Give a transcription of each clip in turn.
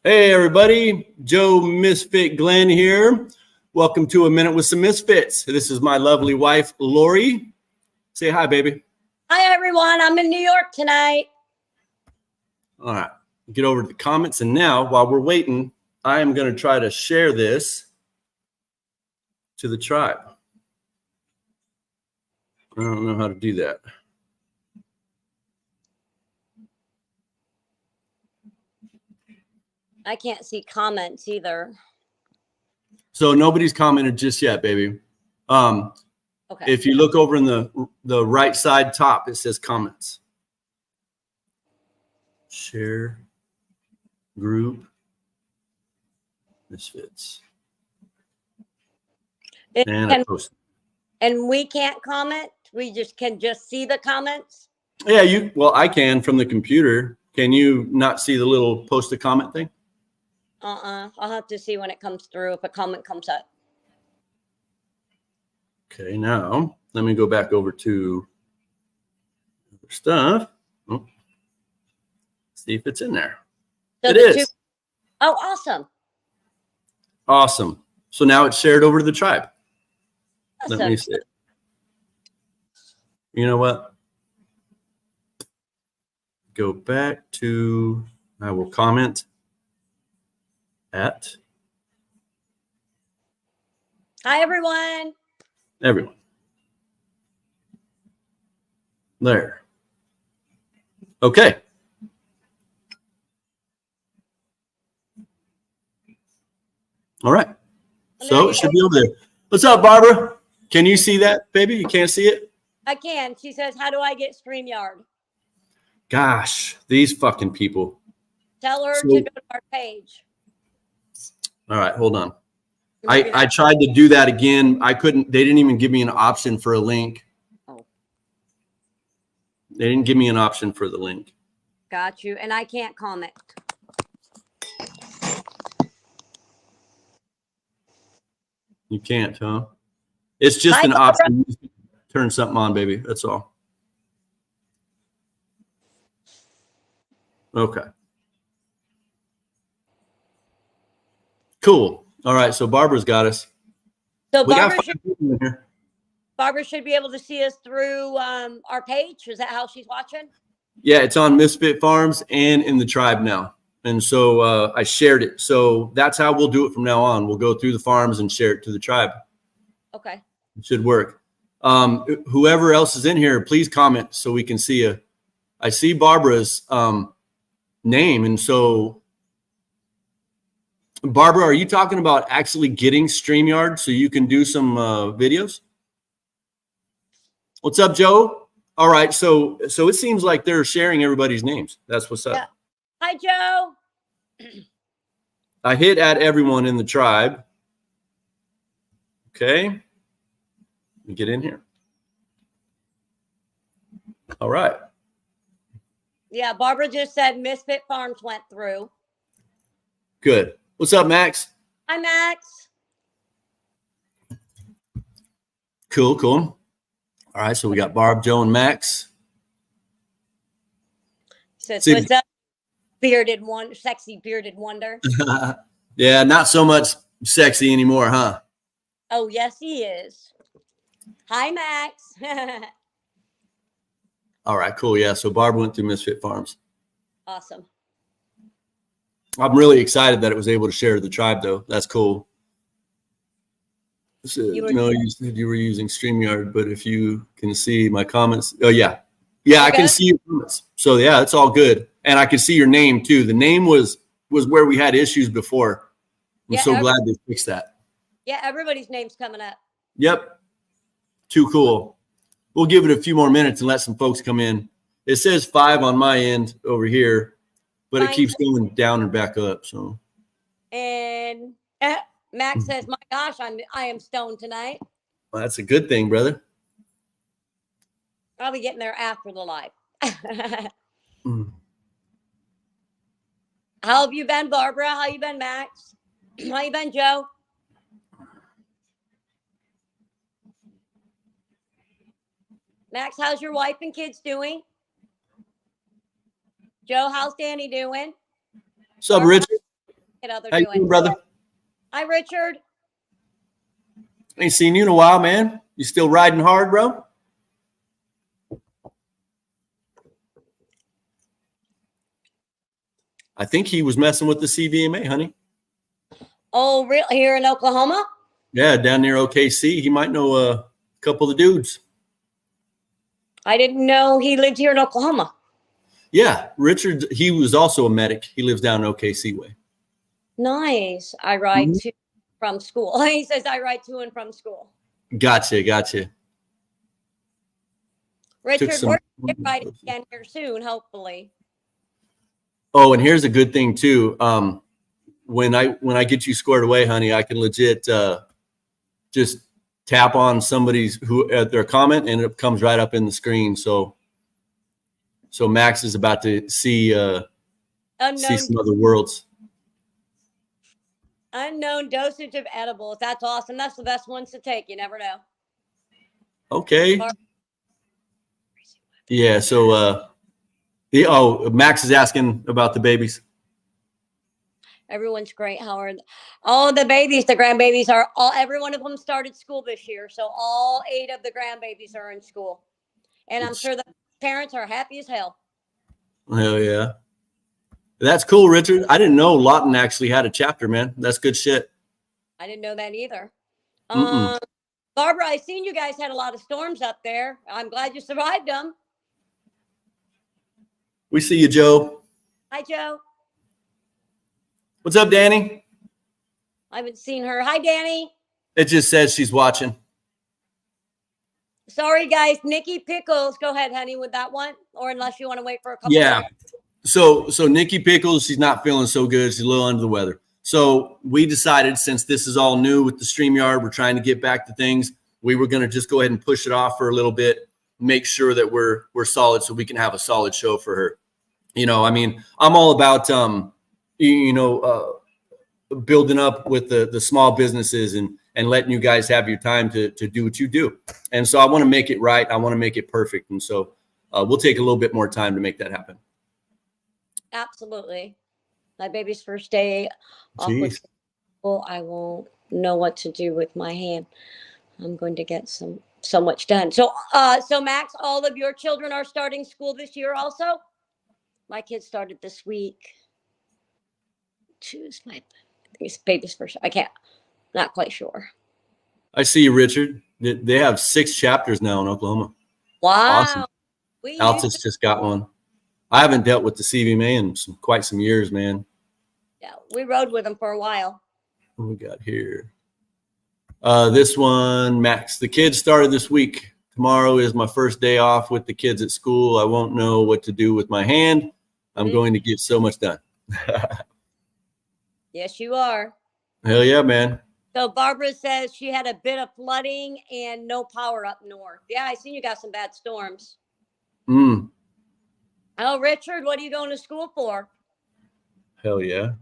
Hey everybody, Joe Misfit Glenn here. Welcome to A Minute with some Misfits. This is my lovely wife, Lori. Say hi, baby. Hi everyone, I'm in New York tonight. All right, get over to the comments. And now, while we're waiting, I am going to try to share this to the tribe. I don't know how to do that. I can't see comments either. So nobody's commented just yet, baby. Okay. If you look over in the right side top, it says comments. Share group Misfits. And I posted. And we can't comment. We can just see the comments. Yeah, well, I can from the computer. Can you not see the little post a comment thing? I'll have to see when it comes through if a comment comes up. Okay, now let me go back over to other stuff. Oh, see if it's in there. So it is. Oh, awesome. Awesome. So now it's shared over to the tribe. Awesome. Let me see it. You know what? Go back to, I will comment at. Hi, everyone. Everyone. There. Okay. All right. So it should be over there. What's up, Barbara? Can you see that, baby? You can't see it? I can. She says, how do I get StreamYard? Gosh, these fucking people. Tell her to go to our page. All right, hold on. I tried to do that again. I couldn't. They didn't even give me an option for a link. Oh. They didn't give me an option for the link. Got you. And I can't comment. You can't, huh? It's just an option. Turn something on, baby. That's all. Okay. Cool. All right. So Barbara's got us. So Barbara should be able to see us through our page. Is that how she's watching? Yeah, it's on Misfit Farms and in the tribe now. And so I shared it. So that's how we'll do it from now on. We'll go through the farms and share it to the tribe. Okay. It should work. Whoever else is in here, please comment so we can see you. I see Barbara's name. And so, Barbara, are you talking about actually getting StreamYard so you can do some videos? What's up, Joe? All right. So it seems like they're sharing everybody's names. That's what's up. Yeah. Hi, Joe. I hit at everyone in the tribe. Okay. Let me get in here. All right. Yeah, Barbara just said Misfit Farms went through. Good. What's up, Max? Hi, Max. Cool, cool. All right, so we got Barb, Joe, and Max. So what's up, bearded one, sexy bearded wonder? Yeah, not so much sexy anymore, huh? Oh, yes, he is. Hi, Max. All right, cool. Yeah, so Barb went through Misfit Farms. Awesome. I'm really excited that it was able to share to the tribe, though. That's cool. So, you said you were using StreamYard, but if you can see my comments. Oh, yeah. Yeah, I can see your comments. So, yeah, it's all good. And I can see your name, too. The name was where we had issues before. I'm so glad they fixed that. Yeah, everybody's name's coming up. Yep. Too cool. We'll give it a few more minutes and let some folks come in. It says 5 on my end over here, but it keeps going down and back up. So. And Max says, "My gosh, I am stoned tonight." Well, that's a good thing, brother. I'll be getting there after the live. How have you been, Barbara? How you been, Max? How you been, Joe? Max, how's your wife and kids doing? Joe, how's Danny doing? What's up, Richard? at how they're How you doing. doing, brother? Hi, Richard. Ain't seen you in a while, man. You still riding hard, bro? I think he was messing with the CVMA, honey. Oh, really? Here in Oklahoma? Yeah, down near OKC. He might know a couple of dudes. I didn't know he lived here in Oklahoma. Yeah, Richard, he was also a medic. He lives down in OKC way. Nice. I ride to from school. He says I ride to and from school. Gotcha. Richard, we're going to ride again here soon, hopefully. Oh, and here's a good thing too. When I get you squared away, honey, I can legit just tap on somebody's their comment and it comes right up in the screen. So Max is about to see some other worlds. Unknown dosage of edibles. That's awesome. That's the best ones to take. You never know. Okay. Yeah. So Max is asking about the babies. Everyone's great, Howard. All the babies, the grandbabies are all. Every one of them started school this year, so all 8 of the grandbabies are in school, and I'm sure the parents are happy as hell. Hell yeah. That's cool, Richard. I didn't know Lawton actually had a chapter, man. That's good shit. I didn't know that either. Barbara, I seen you guys had a lot of storms up there. I'm glad you survived them. We see you, Joe. Hi, Joe. What's up, Danny? I haven't seen her. Hi, Danny. It just says she's watching. Sorry, guys. Nikki Pickles. Go ahead, honey, with that one. Or unless you want to wait for a couple more. So Nikki Pickles, she's not feeling so good. She's a little under the weather. So we decided, since this is all new with the StreamYard, we're trying to get back to things. We were going to just go ahead and push it off for a little bit, make sure that we're solid so we can have a solid show for her. You know, I mean, I'm all about, building up with the small businesses and letting you guys have your time to do what you do. And so I want to make it right. I want to make it perfect. And so we'll take a little bit more time to make that happen. Absolutely. My baby's first day off with school, I won't know what to do with my hand. I'm going to get so much done. So Max, all of your children are starting school this year also? My kids started this week. Choose my baby's first. Not quite sure. I see you, Richard. They have 6 chapters now in Oklahoma. Wow. Awesome. Altus just got one. I haven't dealt with the CVMA in quite some years, man. Yeah, we rode with them for a while. What we got here? This one, Max. The kids started this week. Tomorrow is my first day off with the kids at school. I won't know what to do with my hand. I'm going to get so much done. Yes, you are. Hell yeah, man. So Barbara says she had a bit of flooding and no power up north. Yeah, I seen you got some bad storms. Oh, Richard, what are you going to school for? Hell yeah.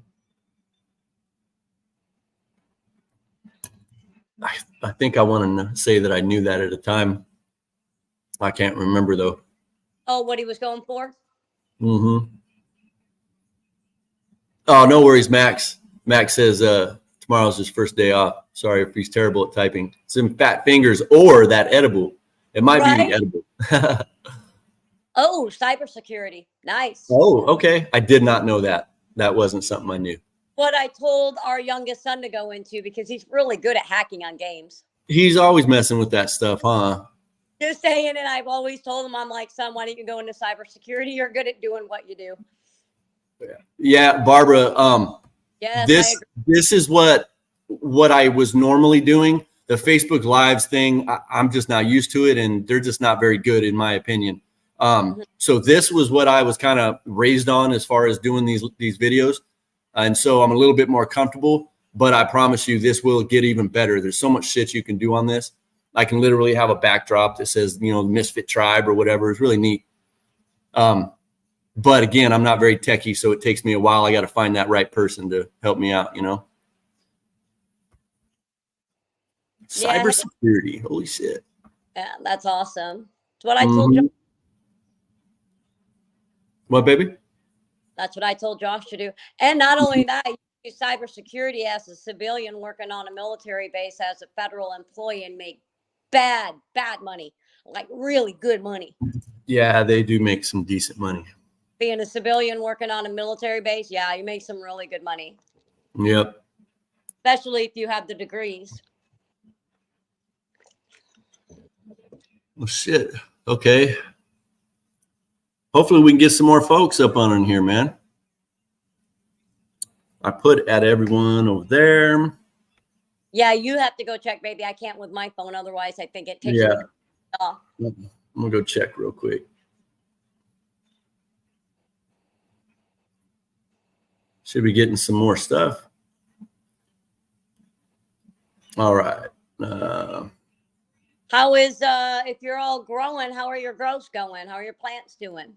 I think I want to say that I knew that at a time. I can't remember, though. Oh, what he was going for? Oh, no worries, Max. Max says tomorrow's his first day off. Sorry if he's terrible at typing. Some fat fingers or that edible. It might be the edible. Oh, cybersecurity. Nice. Oh, okay. I did not know that. That wasn't something I knew. What I told our youngest son to go into because he's really good at hacking on games. He's always messing with that stuff, huh? Just saying, and I've always told him, I'm like, son, why don't you go into cybersecurity? You're good at doing what you do. Yeah, Barbara. Yes, this is what I was normally doing. The Facebook Lives thing, I'm just not used to it, and they're just not very good, in my opinion. So this was what I was kind of raised on as far as doing these videos. And so I'm a little bit more comfortable, but I promise you this will get even better. There's so much shit you can do on this. I can literally have a backdrop that says, the Misfit Tribe or whatever. It's really neat. But again, I'm not very techie, so it takes me a while. I got to find that right person to help me out, Cybersecurity. Holy shit. Yeah, that's awesome. It's what I told you. What, baby? That's what I told Josh to do. And not only that, do cybersecurity as a civilian working on a military base as a federal employee and make bad money, like really good money. Yeah, they do make some decent money. Being a civilian working on a military base, yeah, you make some really good money. Yep. Especially if you have the degrees. Well, shit. Okay. Hopefully we can get some more folks up on in here, man. I put at everyone over there. Yeah, you have to go check, baby. I can't with my phone. Otherwise, I think it takes Yeah. me off. I'm going to go check real quick. Should be getting some more stuff. All right. How is, if you're all growing, how are your growths going? How are your plants doing?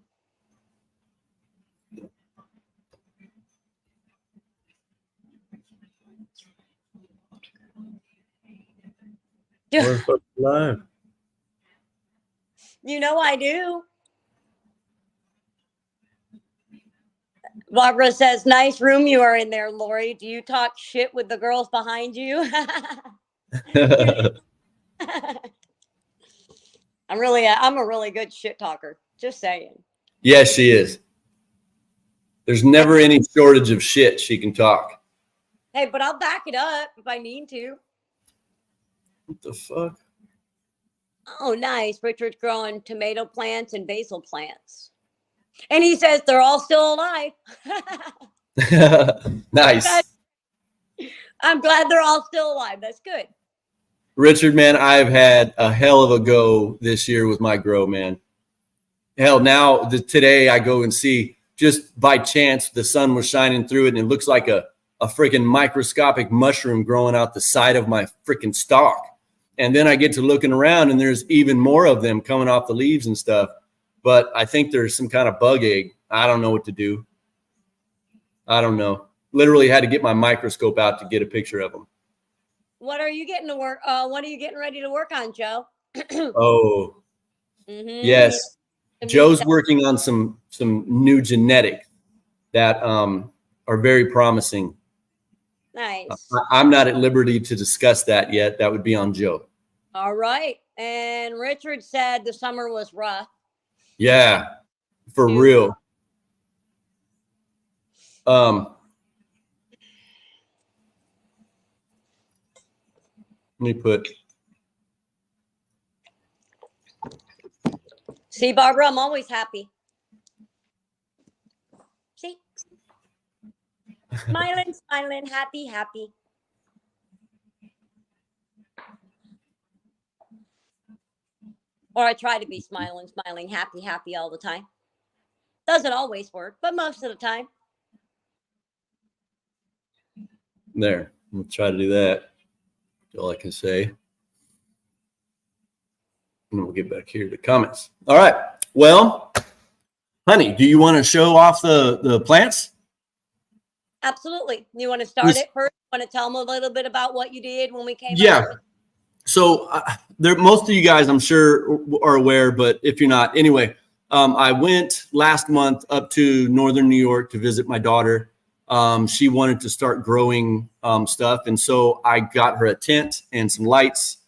We're live. You know I do. Barbara says, nice room you are in there, Lori. Do you talk shit with the girls behind you? I'm a really good shit talker. Just saying. Yes, she is. There's never any shortage of shit she can talk. Hey, but I'll back it up if I need to. What the fuck? Oh, nice. Richard's growing tomato plants and basil plants. And he says they're all still alive. Nice. I'm glad they're all still alive. That's good. Richard, man, I've had a hell of a go this year with my grow, man. Hell, now today I go and see, just by chance, the sun was shining through it, and it looks like a freaking microscopic mushroom growing out the side of my freaking stalk. And then I get to looking around, and there's even more of them coming off the leaves and stuff. But I think there's some kind of bug egg. I don't know what to do. I don't know. Literally had to get my microscope out to get a picture of them. What are you getting to work? What are you getting ready to work on, Joe? Oh, yes. Joe's working on some new genetic that are very promising. Nice. I'm not at liberty to discuss that yet. That would be on Joe. All right. And Richard said the summer was rough. Yeah, for real. Let me put. See, Barbara, I'm always happy. See? Smiling, smiling, happy, happy. Or I try to be smiling, smiling, happy, happy all the time. Doesn't always work, but most of the time. There. We'll try to do that. That's all I can say. And we'll get back here to the comments. All right. Well, honey, do you want to show off the plants? Absolutely. You want to start it first? Want to tell them a little bit about what you did when we came? Yeah. So most of you guys, I'm sure, are aware, but if you're not, anyway, I went last month up to Northern New York to visit my daughter. She wanted to start growing stuff. And so I got her a tent and some lights.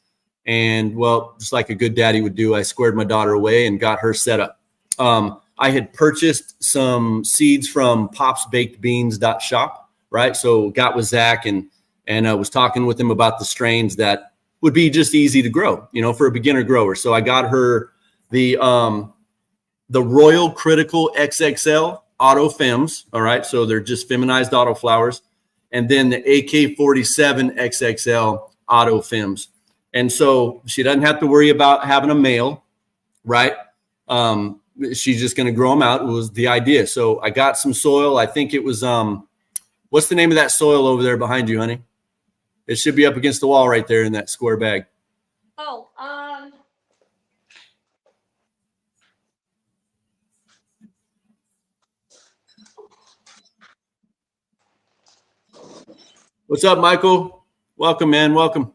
And, well, just like a good daddy would do, I squared my daughter away and got her set up. I had purchased some seeds from popsbakedbeans.shop, right? So got with Zach and I was talking with him about the strains that would be just easy to grow, for a beginner grower. So I got her the Royal Critical XXL Auto Fems. All right. So they're just feminized auto flowers. And then the AK-47 XXL Auto Fems. And so she doesn't have to worry about having a male, right? She's just going to grow them out. It was the idea. So I got some soil. I think it was, what's the name of that soil over there behind you, honey? It should be up against the wall right there in that square bag. Oh, What's up, Michael? Welcome, man. Welcome.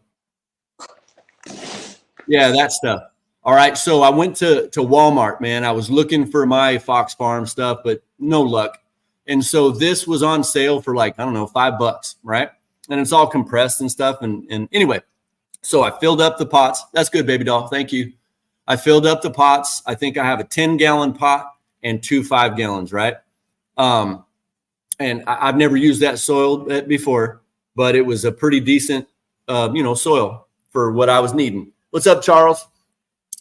Yeah, that stuff. All right. So I went to Walmart, man. I was looking for my Fox Farm stuff, but no luck. And so this was on sale for like, I don't know, $5, right? And it's all compressed and stuff. And anyway, so I filled up the pots. That's good, baby doll. Thank you. I filled up the pots. I think I have a 10-gallon pot and 2 5-gallons, right? And I've never used that soil before, but it was a pretty decent, soil for what I was needing. What's up, Charles?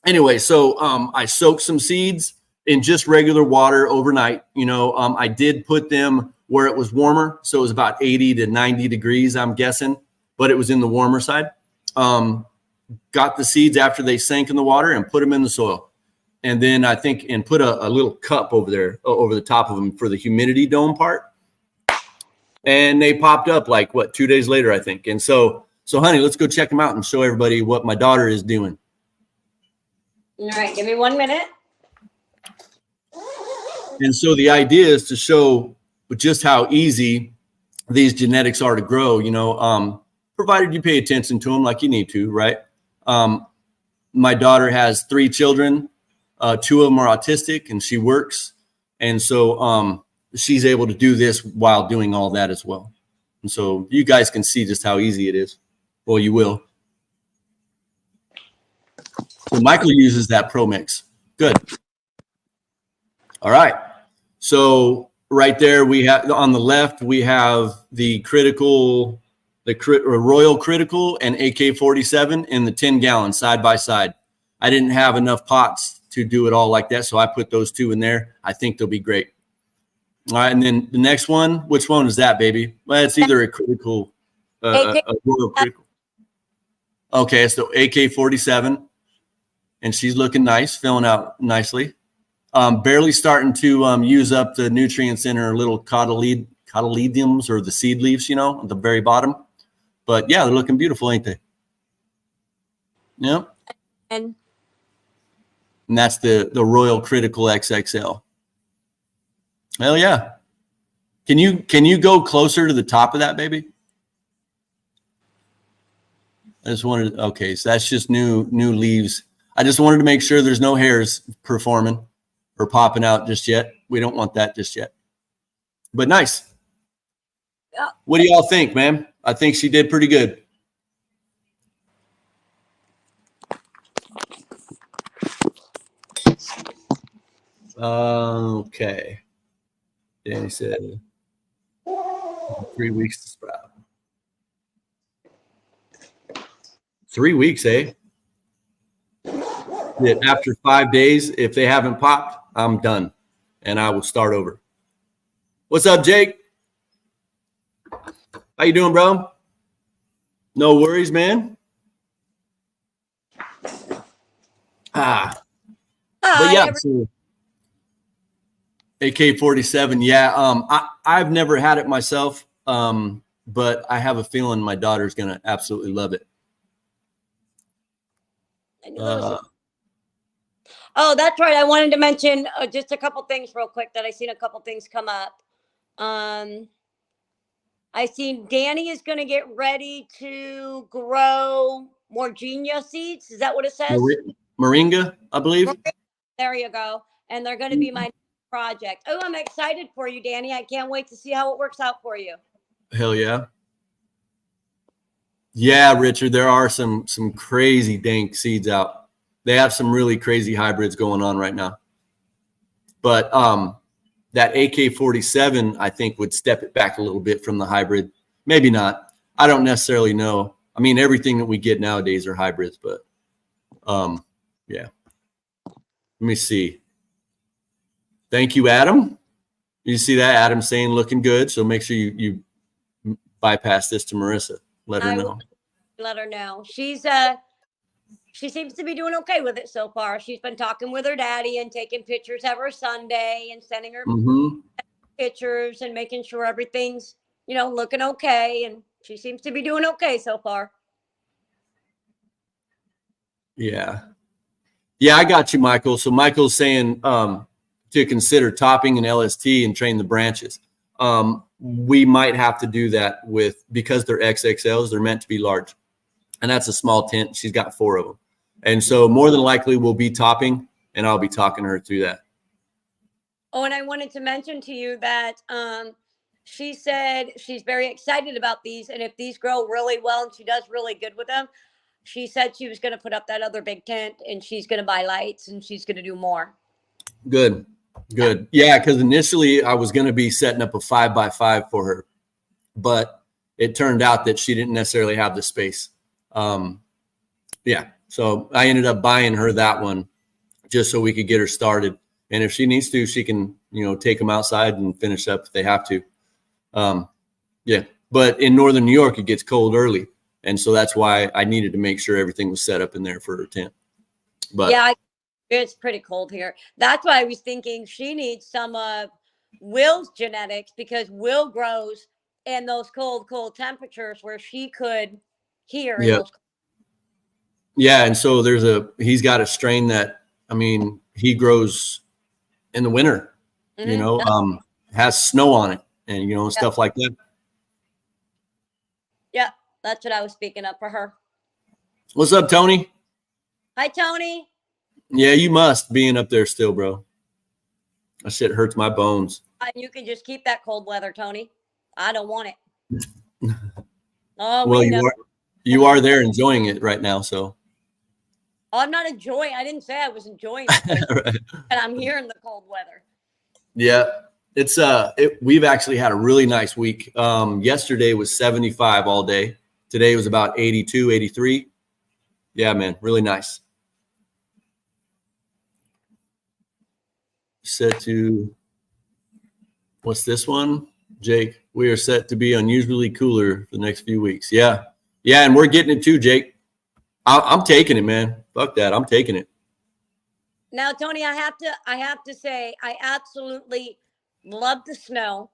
Anyway, so I soaked some seeds in just regular water overnight. I did put them where it was warmer. So it was about 80 to 90 degrees, I'm guessing, but it was in the warmer side. Got the seeds after they sank in the water and put them in the soil. And then I think, and put a little cup over there, over the top of them for the humidity dome part. And they popped up like 2 days later, I think. And so honey, let's go check them out and show everybody what my daughter is doing. All right, give me 1 minute. And so the idea is to show just how easy these genetics are to grow, provided you pay attention to them like you need to, right? My daughter has 3 children. 2 of them are autistic, and she works. And so she's able to do this while doing all that as well. And so you guys can see just how easy it is. Well, you will. So Michael uses that Pro Mix. Good. All right. So right there, we have on the left, we have the Royal Critical and AK-47 in the 10-gallon side by side. I didn't have enough pots to do it all like that, so I put those 2 in there. I think they'll be great. All right, and then the next one, which one is that, baby? Well, it's either a critical, a Royal Critical. Okay, it's the AK-47, and she's looking nice, filling out nicely. Barely starting to use up the nutrients in her little cotyledons or the seed leaves, at the very bottom. But yeah, they're looking beautiful, ain't they? Yeah. And that's the Royal Critical XXL. Hell yeah. Can you go closer to the top of that, baby? I just wanted, okay, so that's just new leaves. I just wanted to make sure there's no hairs performing or popping out just yet. We don't want that just yet. But nice. What do y'all think, man? I think she did pretty good. Okay. Danny said 3 weeks to sprout. 3 weeks, eh? That after 5 days, if they haven't popped, I'm done, and I will start over. What's up, Jake? How you doing, bro? No worries, man. But yeah, so AK-47, yeah. I've never had it myself, but I have a feeling my daughter's gonna absolutely love it. Oh, that's right. I wanted to mention just a couple things real quick that I seen a couple things come up. I seen Danny is going to get ready to grow more Genia seeds. Is that what it says? Moringa, I believe. There you go. And they're going to be my project. Oh, I'm excited for you, Danny. I can't wait to see how it works out for you. Hell yeah. Yeah, Richard, there are some crazy dank seeds out. They have some really crazy hybrids going on right now. But that AK-47, I think, would step it back a little bit from the hybrid. Maybe not. I don't necessarily know. I mean, everything that we get nowadays are hybrids, but yeah. Let me see. Thank you, Adam. You see that? Adam saying looking good. So make sure you bypass this to Marissa. Let her know. Let her know. She seems to be doing okay with it so far. She's been talking with her daddy and taking pictures every Sunday and sending her pictures and making sure everything's, looking okay. And she seems to be doing okay so far. Yeah. Yeah, I got you, Michael. So Michael's saying to consider topping an LST and train the branches. We might have to do that because they're XXLs, they're meant to be large. And that's a small tent. She's got 4 of them. And so more than likely we'll be topping, and I'll be talking her through that. Oh, and I wanted to mention to you that she said she's very excited about these, and if these grow really well and she does really good with them, she said she was going to put up that other big tent and she's going to buy lights and she's going to do more. Good. Good. Yeah, because initially I was going to be setting up a 5x5 for her, but it turned out that she didn't necessarily have the space. Yeah, so I ended up buying her that one just so we could get her started. And if she needs to, she can, take them outside and finish up if they have to. Yeah, but in northern New York, it gets cold early, and so that's why I needed to make sure everything was set up in there for her tent. But yeah, it's pretty cold here. That's why I was thinking she needs some of Will's genetics, because Will grows in those cold temperatures where she could hear in yeah, those. yeah, and so he's got a strain that, he grows in the winter, has snow on it, and stuff like that. Yeah, that's what I was speaking of for her. What's up, Tony? Hi, Tony. Yeah, you must being up there still, bro. That shit hurts my bones. You can just keep that cold weather, Tony. I don't want it. Oh, Well, we know. you are there enjoying it right now, so. Oh, I'm not enjoying. I didn't say I was enjoying it, Right. and I'm here in the cold weather. Yeah, it's we've actually had a really nice week. Yesterday was 75 all day. Today was about 82, 83. Yeah, man, really nice. Set to, what's this one? Jake, we are set to be unusually cooler for the next few weeks. Yeah, and we're getting it too, Jake. I'm taking it, man. Fuck that, I'm taking it. Now, Tony, I have to say, I absolutely love the snow,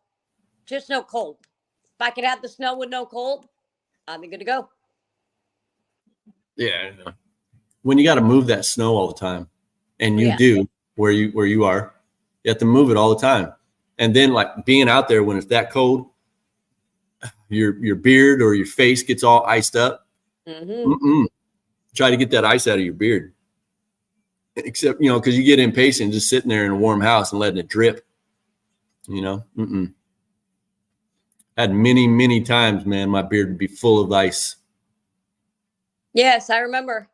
just no cold. If I could have the snow with no cold, I'd be good to go. Yeah, when you got to move that snow all the time, and you do where you are, you have to move it all the time, and then like being out there when it's that cold, your beard or your face gets all iced up. Try to get that ice out of your beard. Except, because you get impatient just sitting there in a warm house and letting it drip. Had many times, man, my beard would be full of ice. Yes, I remember.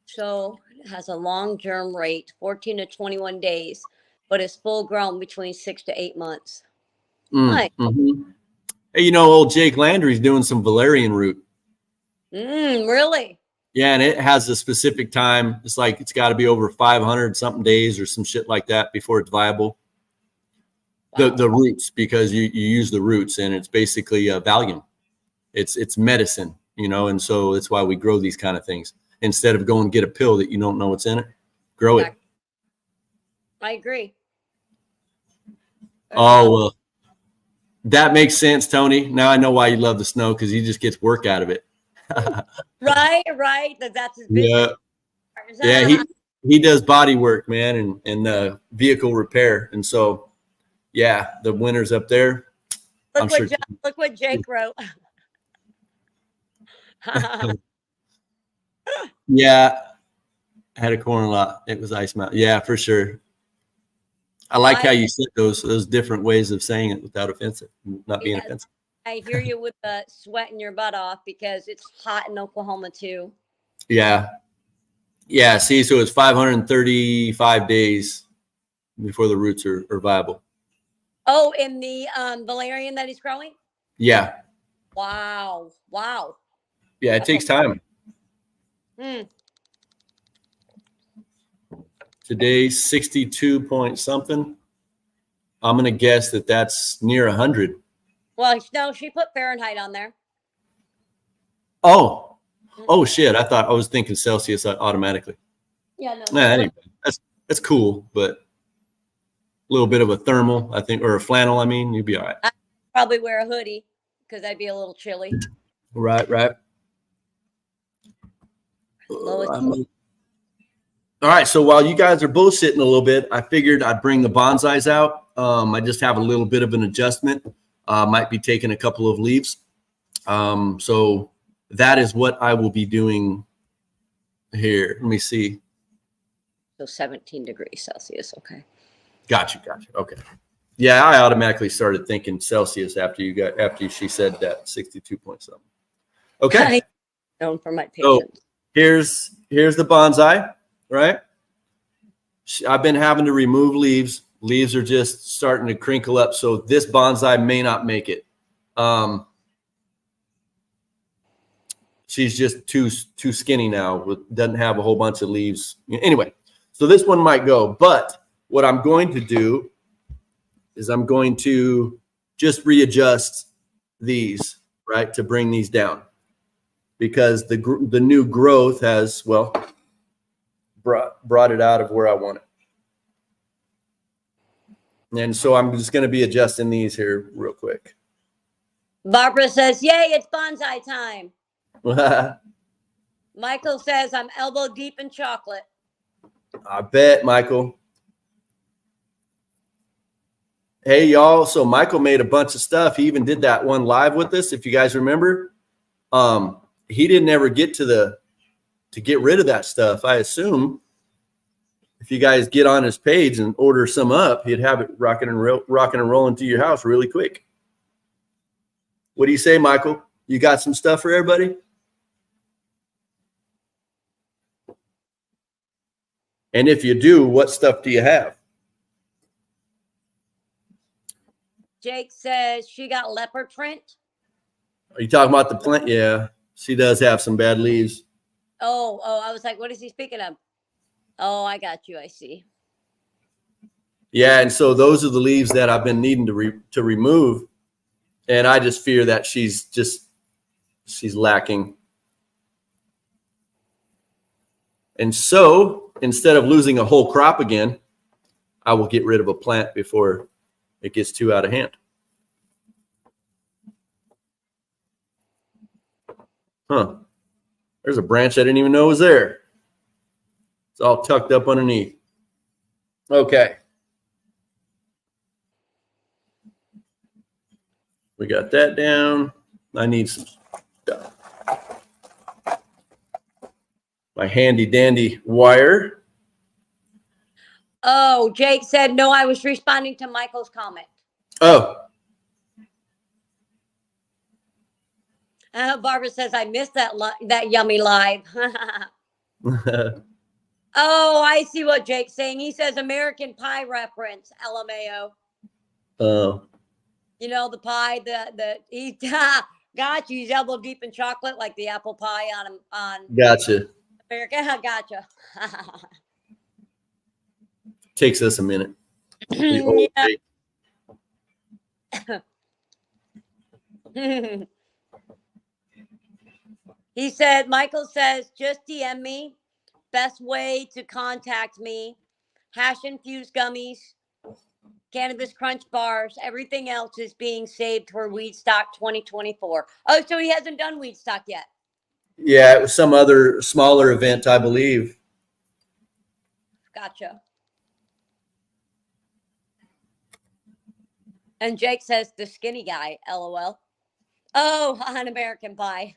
So it has a long germ rate, 14 to 21 days, but it's full grown between 6 to 8 months. Hey, old Jake Landry's doing some valerian root. Really? Yeah, and it has a specific time. It's like it's got to be over 500 something days or some shit like that before it's viable. Wow. The roots, because you use the roots, and it's basically Valium. It's medicine, and so that's why we grow these kind of things instead of going and get a pill that you don't know what's in it. Grow it. I agree. Oh, well, that makes sense, Tony. Now I know why you love the snow, because he just gets work out of it. Right. That's his business. Yeah, he does body work, man, and vehicle repair, and so yeah, the winter's up there. Look what Jake wrote. Yeah, I had a corner lot. It was Ice Mountain. Yeah, for sure. I like how you said those different ways of saying it without not being offensive. I hear you with the sweating your butt off, because it's hot in Oklahoma too. Yeah. See, so it's 535 days before the roots are viable. Oh, in the valerian that he's growing? Yeah. Wow. Yeah, it takes time. Today's 62 point something. I'm going to guess that's near 100. Well, no, she put Fahrenheit on there. Oh shit. I was thinking Celsius automatically. Yeah, no. Anyway, that's cool, but a little bit of a thermal, I think, or a flannel. I mean, you'd be all right. I'd probably wear a hoodie, because I'd be a little chilly. Right. All right. So while you guys are bullshitting a little bit, I figured I'd bring the bonsais out. I just have a little bit of an adjustment. Might be taking a couple of leaves. So that is what I will be doing here. Let me see. So 17 degrees Celsius. Okay. Gotcha. Okay. Yeah, I automatically started thinking Celsius after she said that 62 point something. Okay. Known for my So patience. here's the bonsai, right? I've been having to remove leaves. Leaves are just starting to crinkle up, so this bonsai may not make it. She's just too skinny now. Doesn't have a whole bunch of leaves. Anyway, so this one might go. But what I'm going to do is I'm going to just readjust these, right, to bring these down, because the new growth has, well, brought it out of where I want it. And so I'm just going to be adjusting these here real quick. Barbara says, yay, it's bonsai time. Michael says, I'm elbow deep in chocolate. I bet, Michael. Hey, y'all. So Michael made a bunch of stuff. He even did that one live with us, if you guys remember. He didn't ever get to get rid of that stuff. I assume if you guys get on his page and order some up, he'd have it rocking and rolling to your house really quick. What do you say, Michael? You got some stuff for everybody? And if you do, what stuff do you have? Jake says she got leopard print. Are you talking about the plant? Yeah, she does have some bad leaves. Oh, I was like, what is he speaking of? Oh, I got you. I see. Yeah, and so those are the leaves that I've been needing to remove, and I just fear that she's lacking. And so instead of losing a whole crop again, I will get rid of a plant before it gets too out of hand. Huh. There's a branch I didn't even know was there. It's all tucked up underneath. Okay. We got that down. I need some stuff. My handy dandy wire. Oh, Jake said, no, I was responding to Michael's comment. Oh. Barbara says, I missed that yummy live. Oh, I see what Jake's saying. He says American Pie reference, LMAO. Oh. You know, the pie, he got you. He's elbow deep in chocolate, like the apple pie on Gotcha. America. Gotcha. Takes us a minute. He said, Michael says, just DM me. Best way to contact me. Hash infused gummies, cannabis crunch bars. Everything else is being saved for Weed Stock 2024. Oh, so he hasn't done Weed Stock yet. Yeah, it was some other smaller event, I believe. Gotcha. And Jake says, the skinny guy, LOL. Oh, on American Pie.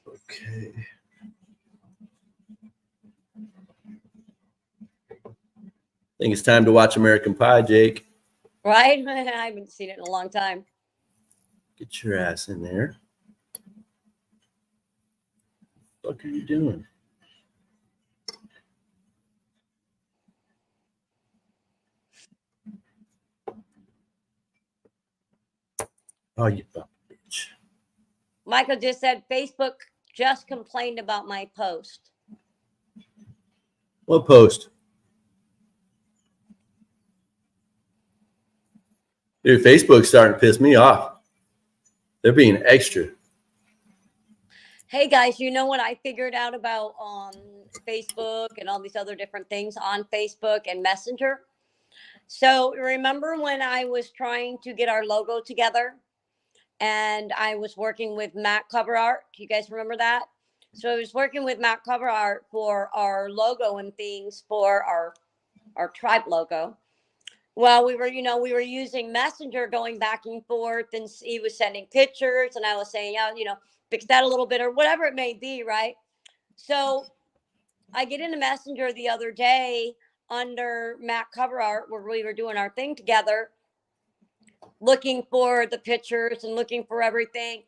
Okay. I think it's time to watch American Pie, Jake. Right? I haven't seen it in a long time. Get your ass in there. What are you doing? Oh, you fucking bitch. Michael just said, Facebook just complained about my post. What post? Dude, Facebook's starting to piss me off. They're being extra. Hey guys, you know what I figured out about Facebook and all these other different things on Facebook and Messenger? So remember when I was trying to get our logo together and I was working with Matt Cover Art? Do you guys remember that? So I was working with Matt Cover Art for our logo and things for our tribe logo. Well, we were using Messenger going back and forth, and he was sending pictures, and I was saying, yeah, fix that a little bit or whatever it may be, right? So I get into Messenger the other day under Mac Cover Art where we were doing our thing together, looking for the pictures and looking for everything.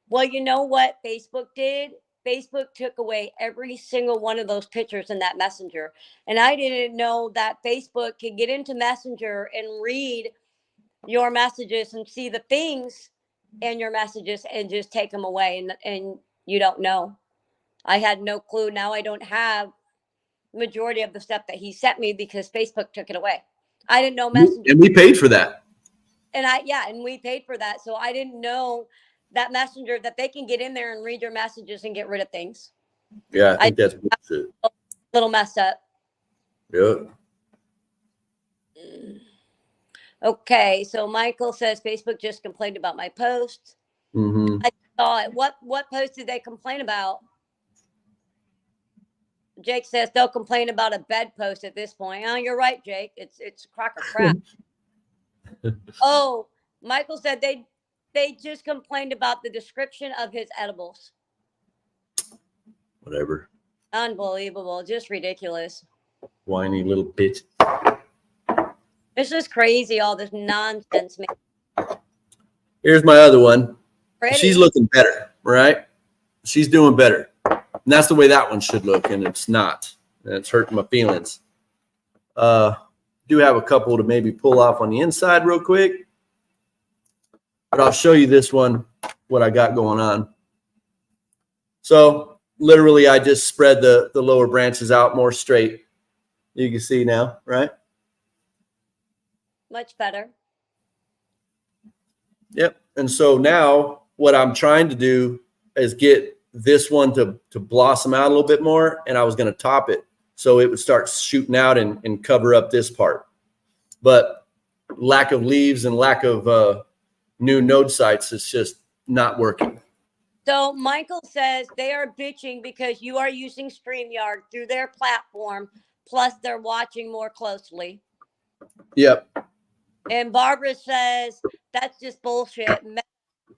Well, you know what Facebook did? Facebook took away every single one of those pictures in that Messenger. And I didn't know that Facebook could get into Messenger and read your messages and see the things in your messages and just take them away. And you don't know. I had no clue. Now I don't have majority of the stuff that he sent me because Facebook took it away. I didn't know Messenger. And we paid for that. And we paid for that. So I didn't know that Messenger, that they can get in there and read your messages and get rid of things. Yeah, I think that's bullshit. A little messed up. Yeah. Okay, so Michael says Facebook just complained about my post. Mm-hmm. I saw it. What post did they complain about? Jake says they'll complain about a bed post at this point. Oh, you're right, Jake. It's a crock of crap. Oh, Michael said they just complained about the description of his edibles. Whatever. Unbelievable. Just ridiculous. Whiny little bitch. It's just crazy, all this nonsense, man. Here's my other one. Pretty. She's looking better, right? She's doing better. And that's the way that one should look, and it's not. And it's hurting my feelings. Do have a couple to maybe pull off on the inside real quick. But I'll show you this one, what I got going on. So literally I just spread the lower branches out more straight. You can see now, right? Much better. Yep. And so now what I'm trying to do is get this one to blossom out a little bit more, and I was going to top it so it would start shooting out and cover up this part. But lack of leaves and lack of new node sites is just not working. So Michael says they are bitching because you are using StreamYard through their platform, plus they're watching more closely. Yep. And Barbara says that's just bullshit. Meta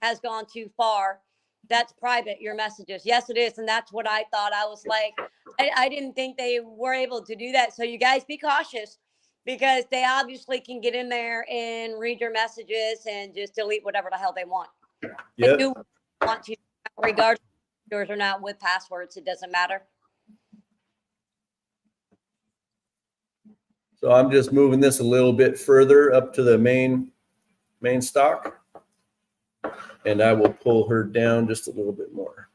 has gone too far. That's private, your messages. Yes, it is. And that's what I thought. I was like, I didn't think they were able to do that. So you guys be cautious, because they obviously can get in there and read your messages and just delete whatever the hell they want. Yep. They do want to, regardless if yours or not, with passwords. It doesn't matter. So I'm just moving this a little bit further up to the main stock, and I will pull her down just a little bit more.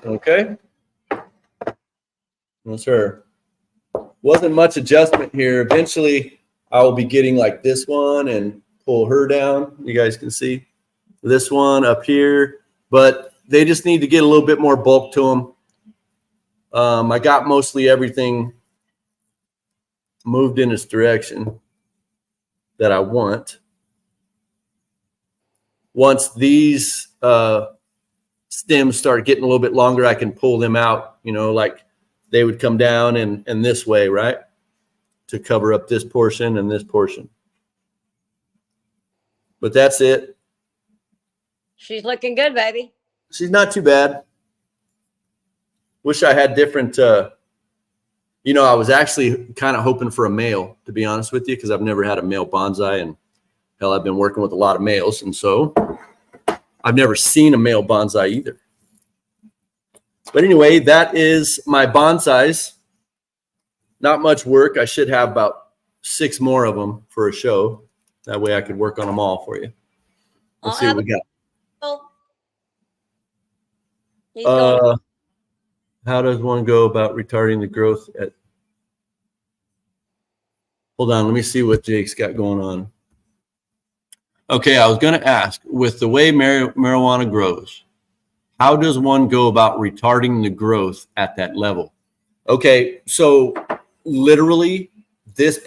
Okay. That's her. Wasn't much adjustment here. Eventually, I will be getting like this one and pull her down. You guys can see this one up here, but they just need to get a little bit more bulk to them. I got mostly everything moved in this direction that I want. Once these stems start getting a little bit longer, I can pull them out, like they would come down and this way, right? To cover up this portion and this portion. But that's it. She's looking good, baby. She's not too bad. Wish I had different, I was actually kind of hoping for a male, to be honest with you, because I've never had a male bonsai, and hell, I've been working with a lot of males, and so I've never seen a male bonsai either. But anyway, that is my bonsais. Not much work. I should have about 6 more of them for a show. That way I could work on them all for you. Let's see what we got. How does one go about retarding the growth at? Hold on, let me see what Jake's got going on. Okay, I was going to ask, with the way marijuana grows, how does one go about retarding the growth at that level? Okay, so literally this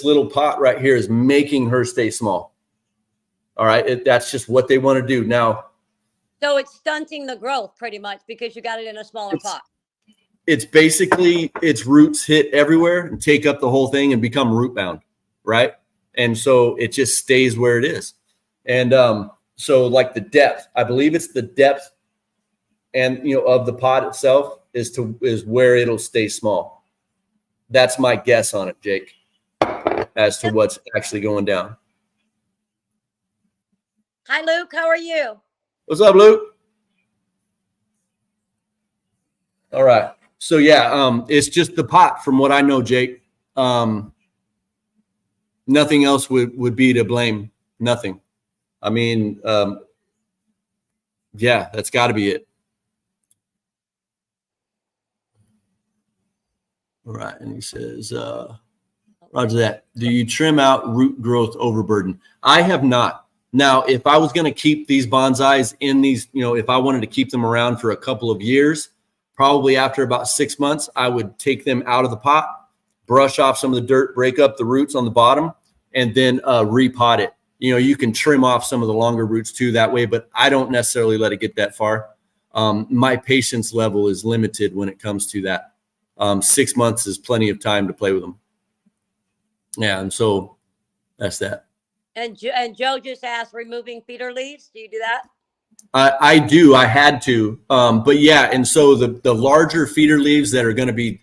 little pot right here is making her stay small. All right, that's just what they want to do. Now, so it's stunting the growth pretty much because you got it in a smaller pot. It's basically its roots hit everywhere and take up the whole thing and become root bound, right? And so it just stays where it is. And so like the depth, I believe it's the depth and of the pot itself is where it'll stay small. That's my guess on it, Jake, as to what's actually going down. Hi, Luke. How are you? What's up, Luke? All right. So yeah, it's just the pot from what I know, Jake. Nothing else would be to blame. Nothing. I mean, yeah, that's got to be it. All right. And he says, Roger that. Do you trim out root growth overburden? I have not. Now, if I was going to keep these bonsais in these, if I wanted to keep them around for a couple of years, probably after about 6 months, I would take them out of the pot, brush off some of the dirt, break up the roots on the bottom, and then repot it. You can trim off some of the longer roots too that way, but I don't necessarily let it get that far. My patience level is limited when it comes to that. 6 months is plenty of time to play with them. Yeah, and so that's that. And Joe just asked, removing feeder leaves. Do you do that? I do. I had to. But yeah, and so the larger feeder leaves that are going to be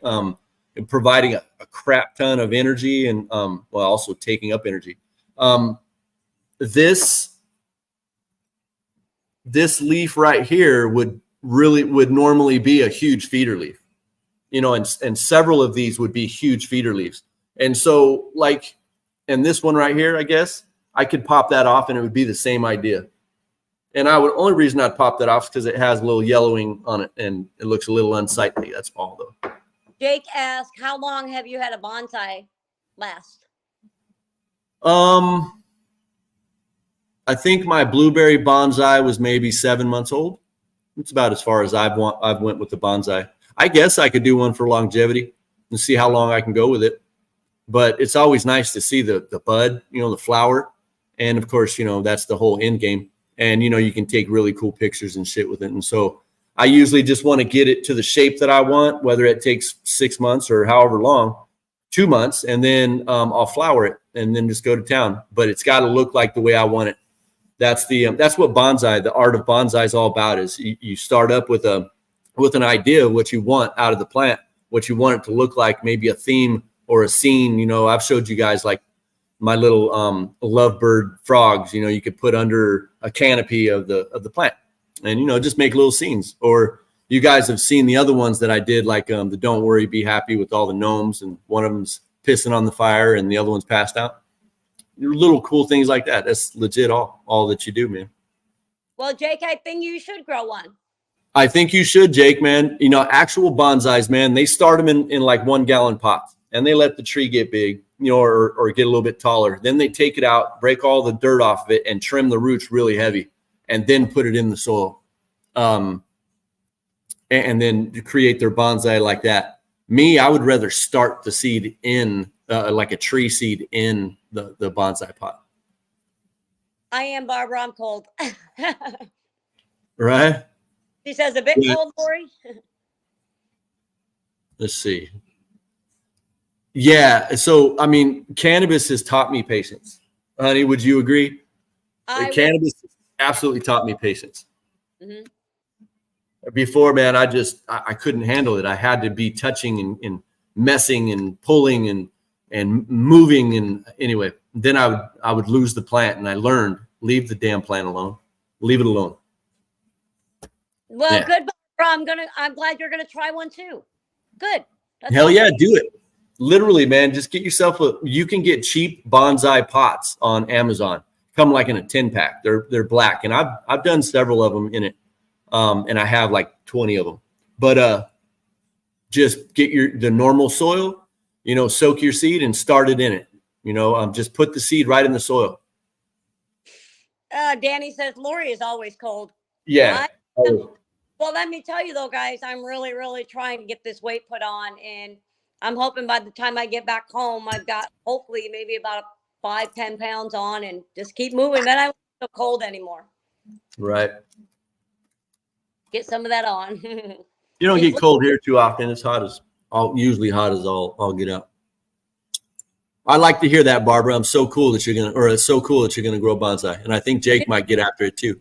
providing a crap ton of energy and also taking up energy. This leaf right here would normally be a huge feeder leaf, and several of these would be huge feeder leaves. And so and this one right here, I guess I could pop that off and it would be the same idea. And only reason I'd pop that off is because it has a little yellowing on it and it looks a little unsightly. That's all though. Jake asked, how long have you had a bonsai last? I think my blueberry bonsai was maybe 7 months old. It's about as far as I've went with the bonsai. I guess I could do one for longevity and see how long I can go with it. But it's always nice to see the bud, the flower. And of course, that's the whole end game. And, you can take really cool pictures and shit with it. And so I usually just want to get it to the shape that I want, whether it takes 6 months or however long, 2 months, and then I'll flower it and then just go to town. But it's got to look like the way I want it. That's what bonsai, the art of bonsai is all about. Is you start up with an idea of what you want out of the plant, what you want it to look like, maybe a theme or a scene. I've showed you guys like my little lovebird frogs, you could put under a canopy of the plant and, just make little scenes. Or you guys have seen the other ones that I did, like the Don't Worry, Be Happy with all the gnomes, and one of them's pissing on the fire and the other one's passed out. Little cool things like that. That's legit all that you do, man. Well, Jake, I think you should grow one. I think you should, Jake, man. Actual bonsais, man, they start them in like 1 gallon pots and they let the tree get big, or get a little bit taller. Then they take it out, break all the dirt off of it and trim the roots really heavy and then put it in the soil. And then create their bonsai like that. Me, I would rather start the seed in like a tree seed in the bonsai pot. I am Barbara. I'm cold. Right? She says a bit cold, Lori. Let's see. Yeah. So, I mean, cannabis has taught me patience. Honey, would you agree? Cannabis absolutely taught me patience. Mm-hmm. Before, man, I couldn't handle it. I had to be touching and messing and pulling and moving. And anyway, then I would lose the plant, and I learned, leave the damn plant alone. Leave it alone. Well, yeah. Good. I'm glad you're gonna try one too. Good. That's Hell awesome. Yeah, do it. Literally, man, just get yourself you can get cheap bonsai pots on Amazon. Come like in a 10-pack. They're black, and I've done several of them in it. And I have like 20 of them. But just get the normal soil, soak your seed and start it in it. Just put the seed right in the soil. Danny says Lori is always cold. Yeah. Well, let me tell you though, guys, I'm really, really trying to get this weight put on, and I'm hoping by the time I get back home, I've got hopefully maybe about 5-10 pounds on, and just keep moving. Then I won't feel cold anymore. Right. Get some of that on. You don't get cold here too often. It's usually hot as all get up. I like to hear that, Barbara. It's so cool that you're gonna grow bonsai, and I think Jake might get after it too.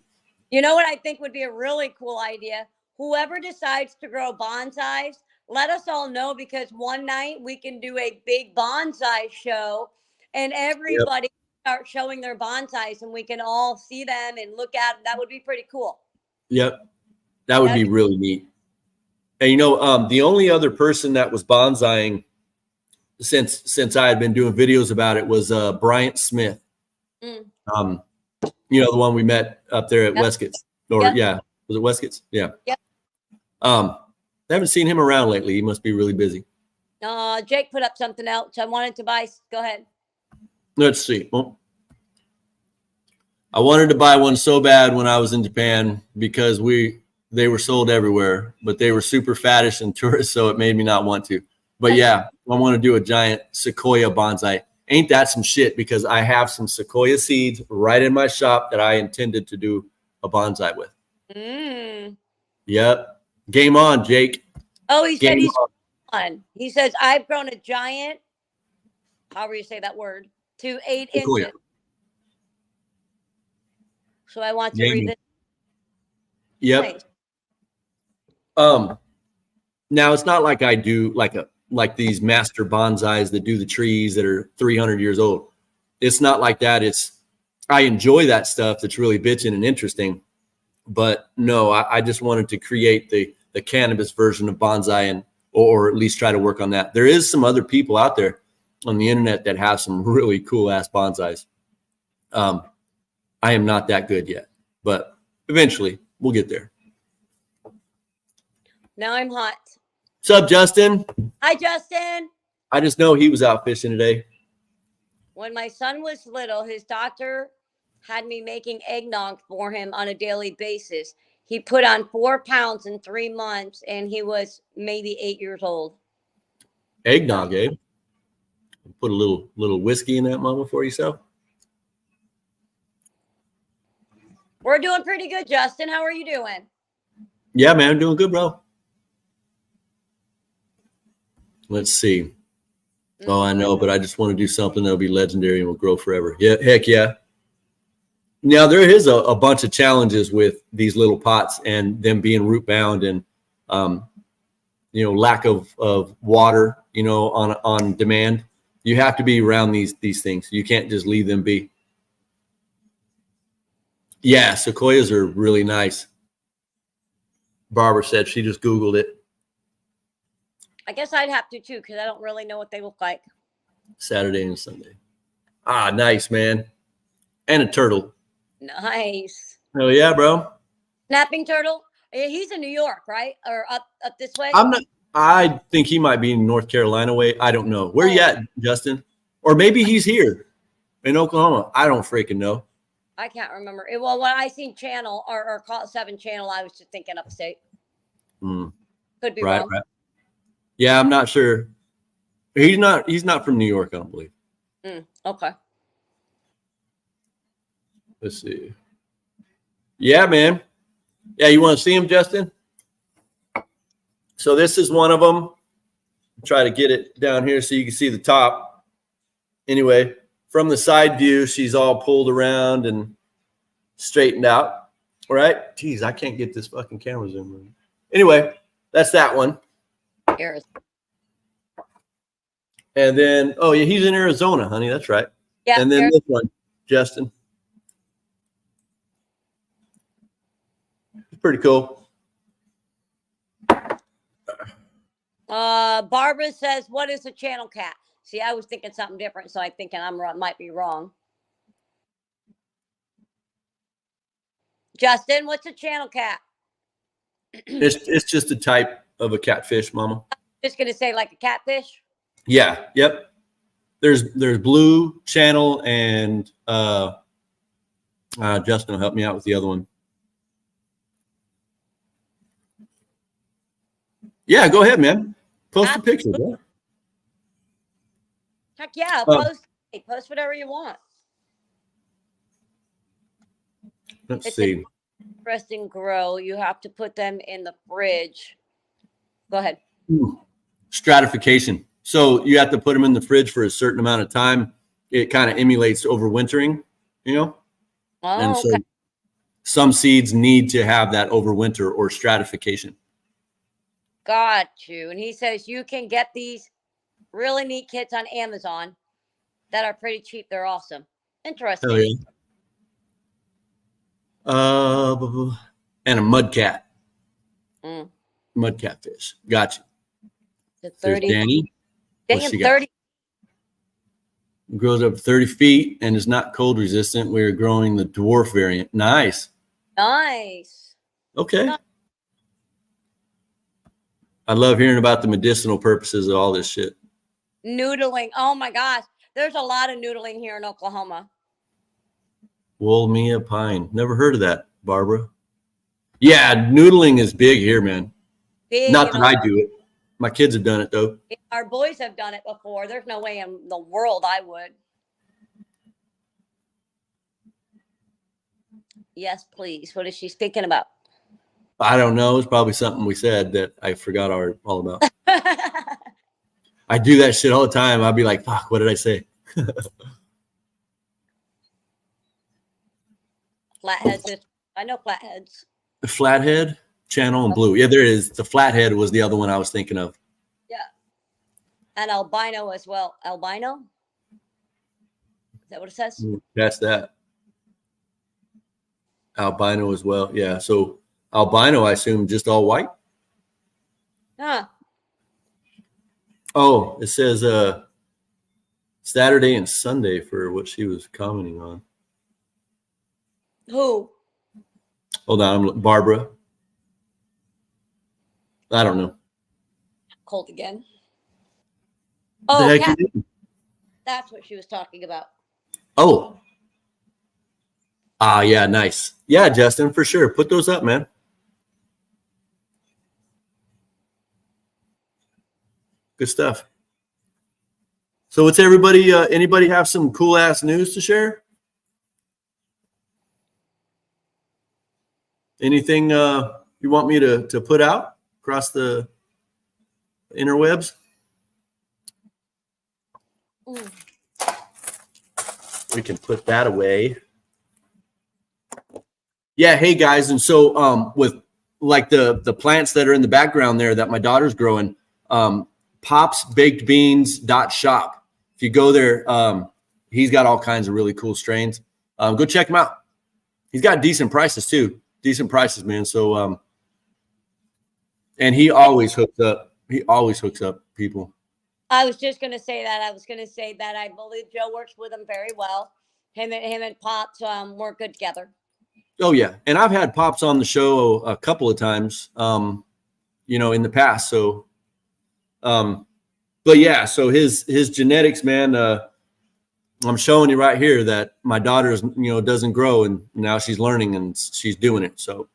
You know what I think would be a really cool idea? Whoever decides to grow bonsais, let us all know, because one night we can do a big bonsai show and everybody start showing their bonsais and we can all see them and look at them. That would be pretty cool. Yep, that would be really neat. And you know, the only other person that was bonsaiing since I had been doing videos about it was Bryant Smith. You know, the one we met up there at Westcott's, or was it Westcott's? Yeah. I haven't seen him around lately. He must be really busy. Jake put up something else. I wanted to buy. Go ahead. Let's see. Well, I wanted to buy one so bad when I was in Japan because they were sold everywhere, but they were super faddish and tourist, so it made me not want to. But yeah, I want to do a giant sequoia bonsai. Ain't that some shit? Because I have some sequoia seeds right in my shop that I intended to do a bonsai with. Yep. Game on, Jake. Oh, he said he's on. He says, I've grown a giant, however you say that word, to 8 inches. So I want to read this. Yep. Now it's not like I do like these master bonsais that do the trees that are 300 years old. It's not like that. I enjoy that stuff that's really bitching and interesting, but no, I just wanted to create the cannabis version of bonsai or at least try to work on that. There is some other people out there on the internet that have some really cool ass bonsais. I am not that good yet, but eventually we'll get there. Now I'm hot. What's up, Justin? Hi, Justin. I just know he was out fishing today. When my son was little, his doctor had me making eggnog for him on a daily basis. He put on 4 pounds in 3 months, and he was maybe 8 years old. Eggnog, eh? Put a little whiskey in that mama for yourself. We're doing pretty good, Justin. How are you doing? Yeah, man, I'm doing good, bro. Let's see. Oh, I know, but I just want to do something that'll be legendary and will grow forever. Yeah, heck yeah. Now, there is a bunch of challenges with these little pots and them being root bound and, lack of water, on demand. You have to be around these things. You can't just leave them be. Yeah, sequoias are really nice. Barbara said she just Googled it. I guess I'd have to too, because I don't really know what they look like. Saturday and Sunday. Ah, nice, man. And a turtle. Nice. Oh yeah, bro. Snapping turtle. He's in New York, right? Or up this way? I think he might be in North Carolina way. I don't know. Where you at, Justin? Or maybe he's here in Oklahoma. I don't freaking know. I can't remember. Well, when I seen channel or call it 7 channel, I was just thinking upstate. Could be wrong. Right. Yeah, I'm not sure. He's not from New York, I don't believe. Okay. Let's see. Yeah, man. Yeah, you want to see him, Justin? So this is one of them. Try to get it down here so you can see the top. Anyway, from the side view, she's all pulled around and straightened out. All right. Jeez, I can't get this fucking camera zoom. Anyway, that's that one. And then, oh yeah, he's in Arizona, honey. That's right. Yeah. And then this one, Justin. It's pretty cool. Barbara says, "What is a channel cat?" See, I was thinking something different, so I'm thinking might be wrong. Justin, what's a channel cat? It's just a type of a catfish, mama. Just gonna say like a catfish. Yeah. Yep. There's blue, channel, and Justin will help me out with the other one. Yeah, go ahead, man. Post a picture, bro. Heck yeah, post whatever you want. Let's see. Interesting grow. You have to put them in the fridge. Go ahead. Stratification. So you have to put them in the fridge for a certain amount of time. It kind of emulates overwintering, you know? And Oh, so okay. some seeds need to have that overwinter or stratification. Got you. And he says you can get these really neat kits on Amazon that are pretty cheap. They're awesome. Hell Interesting. yeah. And a mud cat. Mm. Mud catfish. Gotcha. The There's 30. Danny. What's Damn, she got? 30. Grows up 30 feet and is not cold resistant. We are growing the dwarf variant. Nice. Nice. Okay. Nice. I love hearing about the medicinal purposes of all this shit. Noodling. Oh my gosh. There's a lot of noodling here in Oklahoma. Wolmia pine. Never heard of that, Barbara. Yeah, noodling is big here, man. Big, Not that I do it. My kids have done it though. Our boys have done it before. There's no way in the world I would. Yes, please. What is she speaking about? I don't know. It's probably something we said that I forgot all about. I do that shit all the time. I'll be like, fuck, what did I say? Flatheads. I know flatheads. The flathead, channel, and blue. Yeah, there it is. The flathead was the other one I was thinking of. Yeah. And albino as well. Albino? Is that what it says? That's that. Albino as well. Yeah. So albino, I assume, just all white. Huh. Oh, it says Saturday and Sunday for what she was commenting on. Who? Hold on, Barbara. I don't know. Cold again. The Oh, heck cat. you do? That's what she was talking about. Oh. Yeah, nice. Yeah, Justin, for sure. Put those up, man. Good stuff. So what's everybody, anybody have some cool ass news to share? Anything you want me to put out across the interwebs? Mm. We can put that away. Yeah, hey guys, and so with like the plants that are in the background there that my daughter's growing, popsbakedbeans.shop. If you go there, he's got all kinds of really cool strains. Go check him out. He's got decent prices too. Decent prices, man. So and he always hooks up. He always hooks up people. I was just going to say that. I I believe Joe works with him very well. Him and Pops work good together. Oh yeah, and I've had Pops on the show a couple of times, you know, in the past. So, but yeah, so his genetics, man. I'm showing you right here that my daughter's, you know, doesn't grow, and now she's learning and she's doing it. So,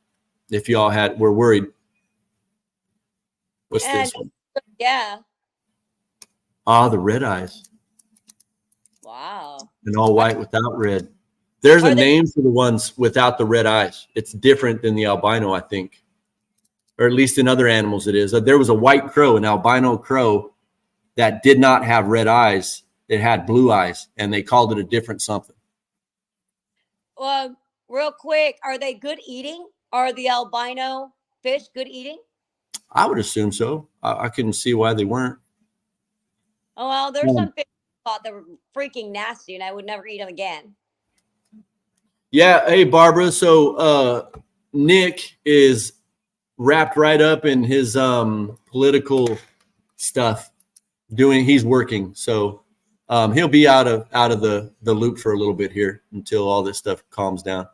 if y'all were worried, what's this one? Yeah. The red eyes. Wow. And all white without red. There's a name for the ones without the red eyes. It's different than the albino, I think, or at least in other animals it is. There was a white crow, an albino crow, that did not have red eyes. It had blue eyes, and they called it a different something. Well, real quick, are they good eating? Are the albino fish good eating? I would assume so. I couldn't see why they weren't. Oh, well, there's some fish I thought that were freaking nasty, and I would never eat them again. Yeah. Hey, Barbara. So Nick is wrapped right up in his political stuff. He's working. So he'll be out of the loop for a little bit here until all this stuff calms down.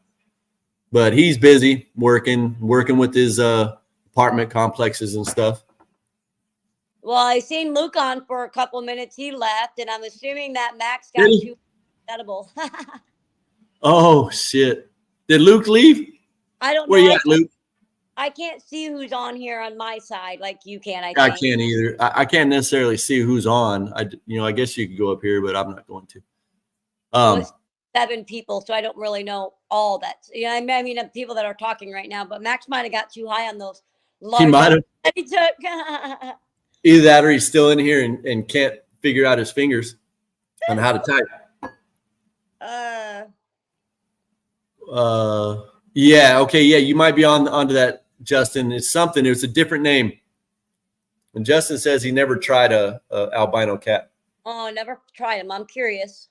But he's busy working with his apartment complexes and stuff. Well, I seen Luke on for a couple minutes. He left, and I'm assuming that Max got too edible. Oh shit! Did Luke leave? I don't know. Where you at, Luke? I can't see who's on here on my side like you can. I can't either. I can't necessarily see who's on. I guess you could go up here, but I'm not going to. Well, 7 people, so I don't really know all that. Yeah, I mean, people that are talking right now, but Max might have got too high on those large. He might have. That he took. Either that or he's still in here and can't figure out his fingers on how to type. Yeah, okay, yeah, you might be onto that, Justin. It's something. It's a different name. And Justin says he never tried a albino cat. Oh, never tried them. I'm curious.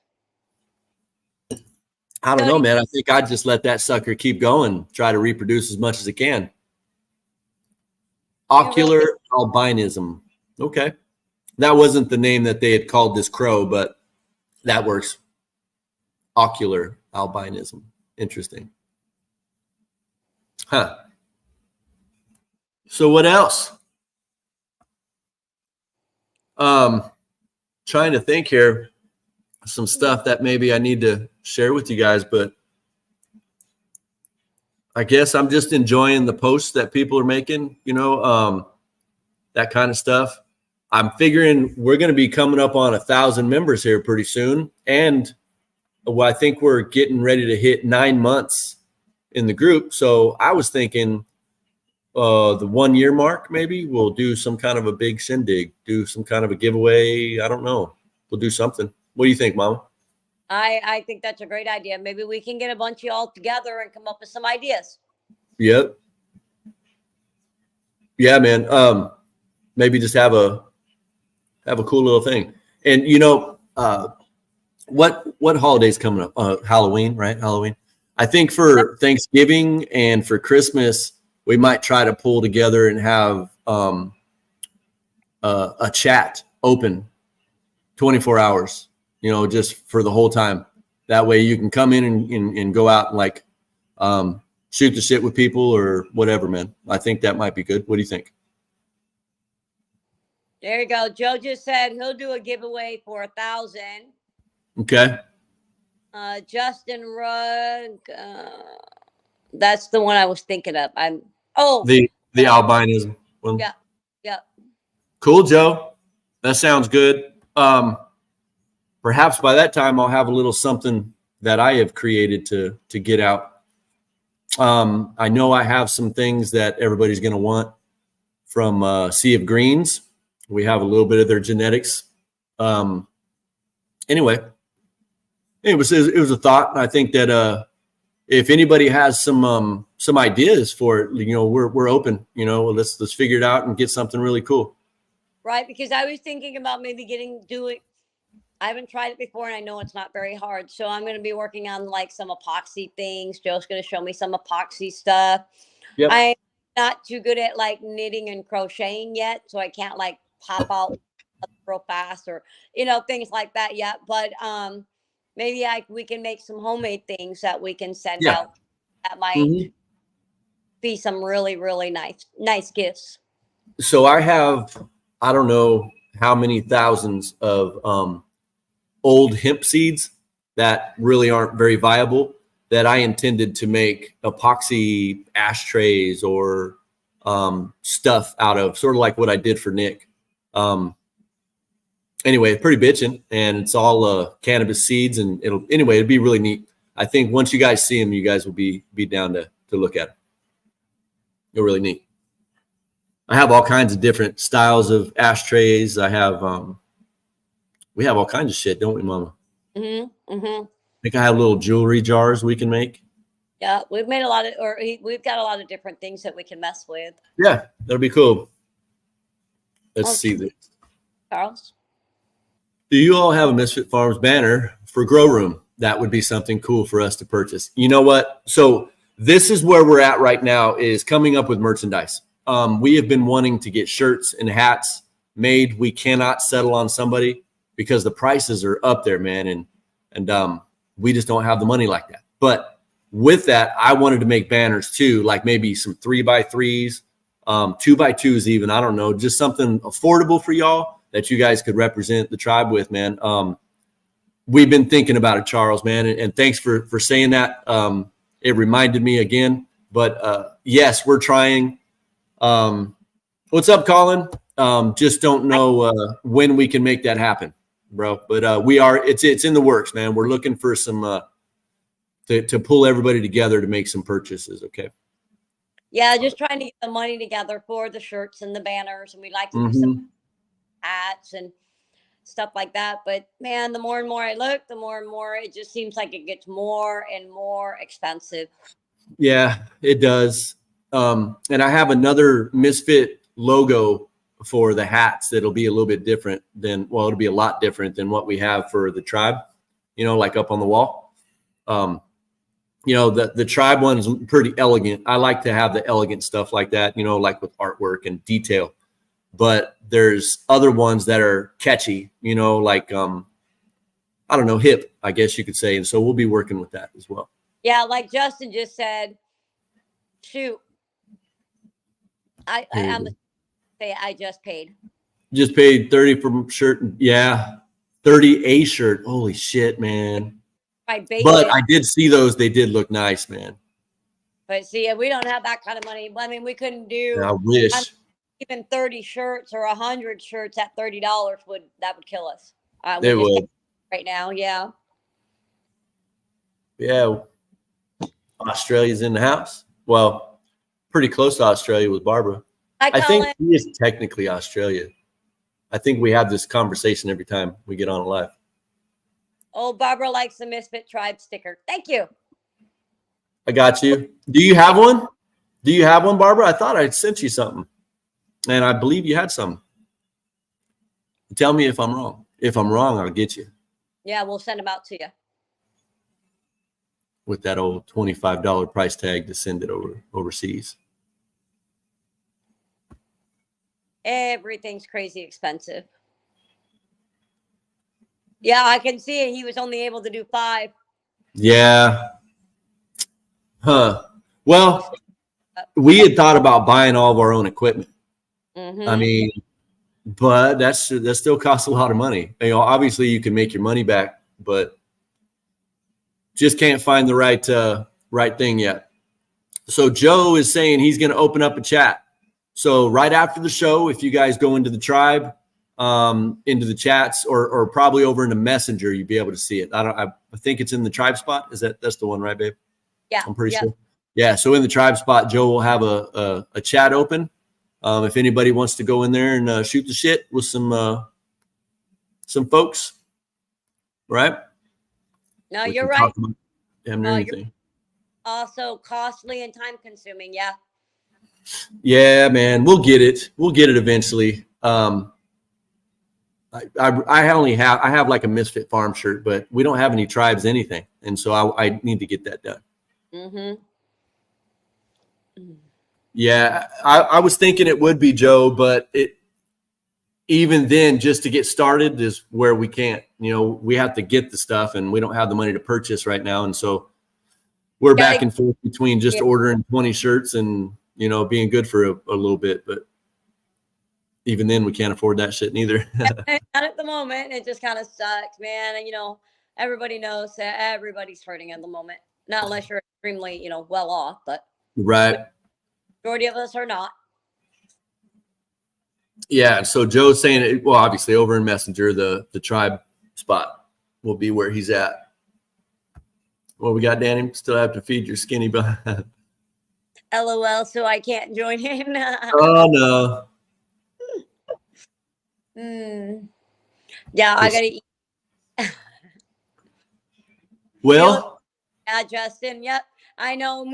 I don't know, man. I think I'd just let that sucker keep going, try to reproduce as much as it can. Ocular albinism. Okay. That wasn't the name that they had called this crow, but that works. Ocular albinism. Interesting. Huh. So what else? Trying to think here. Some stuff that maybe I need to share with you guys, but I guess I'm just enjoying the posts that people are making, that kind of stuff. I'm figuring we're going to be coming up on 1,000 members here pretty soon. And I think we're getting ready to hit 9 months in the group. So I was thinking the 1 year mark, maybe we'll do some kind of a big shindig, do some kind of a giveaway. I don't know. We'll do something. What do you think, Mama? I think that's a great idea. Maybe we can get a bunch of y'all together and come up with some ideas. Yep. Yeah, man. Maybe just have a cool little thing. And what holiday's coming up? Halloween, right? Halloween. I think for Thanksgiving and for Christmas, we might try to pull together and have a chat open 24 hours, just for the whole time. That way you can come in and go out and like shoot the shit with people or whatever, man. I think that might be good. What do you think? There you go. Joe just said he'll do a giveaway for 1,000. Okay. Justin Rugg. That's the one I was thinking of. The albinism one. Yeah. Yeah. Cool, Joe. That sounds good. Perhaps by that time I'll have a little something that I have created to get out. I know I have some things that everybody's going to want from Sea of Greens. We have a little bit of their genetics. Anyway, it was a thought. I think that if anybody has some ideas for it, we're open. Let's figure it out and get something really cool. Right, because I was thinking about maybe I haven't tried it before, and I know it's not very hard. So I'm going to be working on like some epoxy things. Joe's going to show me some epoxy stuff. Yep. I'm not too good at like knitting and crocheting yet, so I can't like pop out real fast or things like that yet. But maybe we can make some homemade things that we can send out. That might be some really, really nice gifts. So I don't know how many thousands of old hemp seeds that really aren't very viable that I intended to make epoxy ashtrays or stuff out of, sort of like what I did for Nick. Anyway, it's pretty bitchin', and it's all cannabis seeds, and it'd be really neat. I think once you guys see them, you guys will be down to look at them. They're really neat. I have all kinds of different styles of ashtrays. I have we have all kinds of shit, don't we, Mama? I think I have little jewelry jars we can make. Yeah, we've got a lot of different things that we can mess with. Yeah, that'll be cool. Let's see this. Charles? Do you all have a Misfit Farms banner for Grow Room? That would be something cool for us to purchase. You know what? So this is where we're at right now, is coming up with merchandise. We have been wanting to get shirts and hats made. We cannot settle on somebody because the prices are up there, man. And we just don't have the money like that. But with that, I wanted to make banners too, like maybe some 3x3s, 2x2s even. I don't know, just something affordable for y'all that you guys could represent the tribe with, man. We've been thinking about it, Charles, man. And thanks for saying that. It reminded me again. But yes, we're trying. What's up, Colin? Just don't know when we can make that happen, bro. But we are. It's in the works, man. We're looking for some to pull everybody together to make some purchases. Okay. Yeah, just trying to get the money together for the shirts and the banners, and we'd like to do some hats and stuff like that. But man, the more and more I look, the more and more it just seems like it gets more and more expensive. Yeah, it does. And I have another Misfit logo for the hats that'll be a little bit different than, well, it'll be a lot different than what we have for the tribe, like up on the wall. The tribe one's pretty elegant. I like to have the elegant stuff like that, like with artwork and detail. But there's other ones that are catchy, like, I don't know, hip, I guess you could say. And so we'll be working with that as well. Yeah, like Justin just said, shoot. I'm gonna say I just paid. Just paid 30 for shirt. Yeah. 30 a shirt. Holy shit, man. But I did see those. They did look nice, man. But see, we don't have that kind of money. I mean, we couldn't do I wish even 30 shirts or 100 shirts at $30 would kill us. It would right now. Yeah. Yeah. Australia's in the house. Well, pretty close to Australia with Barbara. I think he is technically Australia. I think we have this conversation every time we get on live. Oh, Barbara likes the Misfit Tribe sticker. Thank you. I got you. Do you have one? Do you have one, Barbara? I thought I'd sent you something. And I believe you had some. Tell me if I'm wrong. If I'm wrong, I'll get you. Yeah, we'll send them out to you. With that old $25 price tag to send it overseas. Everything's crazy expensive. Yeah, I can see it. He was only able to do 5. Yeah. Huh. Well, we had thought about buying all of our own equipment. Mm-hmm. I mean, but that still costs a lot of money. Obviously you can make your money back, but just can't find the right thing yet. So Joe is saying he's going to open up a chat. So right after the show, if you guys go into the tribe, into the chats, or probably over into Messenger, you'll be able to see it. I think it's in the tribe spot. That's the one, right, babe? Yeah. I'm pretty sure. Yeah. So in the tribe spot, Joe will have a chat open. If anybody wants to go in there and shoot the shit with some folks, right? No, you're right. Anything. Also costly and time consuming. Yeah. Yeah, man, we'll get it. We'll get it eventually. I have like a Misfit Farm shirt, but we don't have any tribes, anything. And so I need to get that done. Mm-hmm. Yeah, I was thinking it would be Joe, but even then, just to get started is where we can't. We have to get the stuff, and we don't have the money to purchase right now. And so we're back and forth between just ordering 20 shirts and being good for a little bit. But even then, we can't afford that shit neither. Not at the moment. It just kind of sucks, man. And everybody knows that everybody's hurting at the moment. Not unless you're extremely, well off, but right. Majority of us are not. Yeah. So Joe's saying it. Well, obviously over in Messenger, the tribe spot will be where he's at. Well, we got Danny. Still have to feed your skinny behind. LOL. So I can't join in. Oh no. Yeah, I gotta eat. Well. Yeah, Justin. Yep, I know.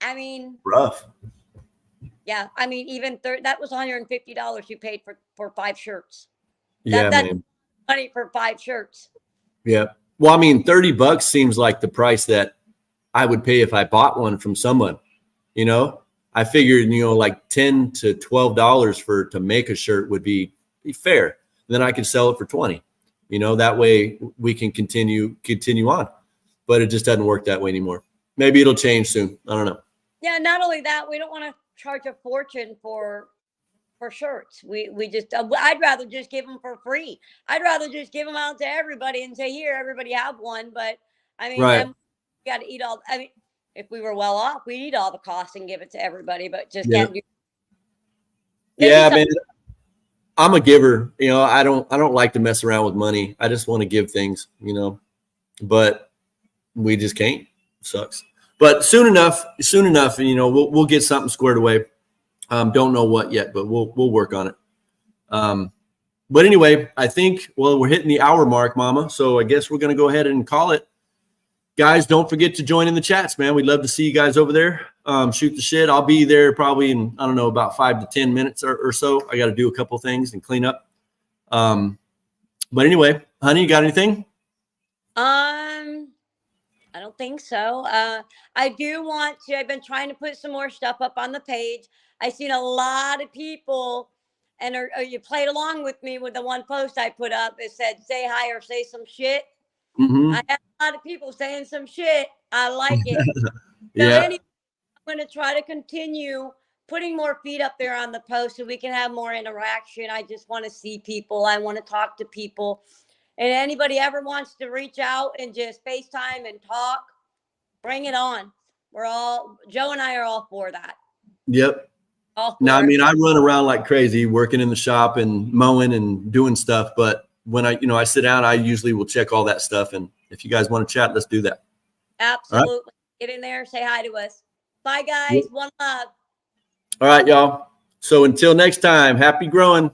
I mean, rough. Yeah, I mean, even that was $150 you paid for 5 shirts. That's money for 5 shirts. Yeah. Well, I mean, $30 seems like the price that I would pay if I bought one from someone. I figured, like $10 to $12 to make a shirt would be fair. Then I could sell it for 20. That way we can continue on. But it just doesn't work that way anymore. Maybe it'll change soon. I don't know. Yeah. Not only that, we don't want to charge a fortune for shirts. We just I'd rather just give them for free. I'd rather just give them out to everybody and say, here, everybody have one. But I mean, right. We got to eat all. I mean, if we were well off, we'd eat all the costs and give it to everybody. But just can't do. Yeah, man. I'm a giver. I don't like to mess around with money. I just want to give things. But we just can't. It sucks. But soon enough, we'll get something squared away. Don't know what yet, but we'll work on it. But anyway, I think, well, we're hitting the hour mark, Mama. So I guess we're going to go ahead and call it. Guys, don't forget to join in the chats, man. We'd love to see you guys over there. Shoot the shit. I'll be there probably in, I don't know, about 5 to 10 minutes or so. I got to do a couple things and clean up. But anyway, honey, you got anything? I don't think so. I do want to, I've been trying to put some more stuff up on the page. I've seen a lot of people, and you played along with me with the one post I put up. It said, say hi or say some shit. Mm-hmm. I have a lot of people saying some shit. I like it. Yeah. So anyway, I'm going to try to continue putting more feet up there on the post so we can have more interaction. I just want to see people. I want to talk to people. And anybody ever wants to reach out and just FaceTime and talk, bring it on. Joe and I are all for that. Yep. All for now, I it. mean, I run around like crazy working in the shop and mowing and doing stuff. But when I sit down, I usually will check all that stuff. And if you guys want to chat, let's do that. Absolutely. Right. Get in there. Say hi to us. Bye, guys. Yep. One love. All right, y'all. So until next time, happy growing.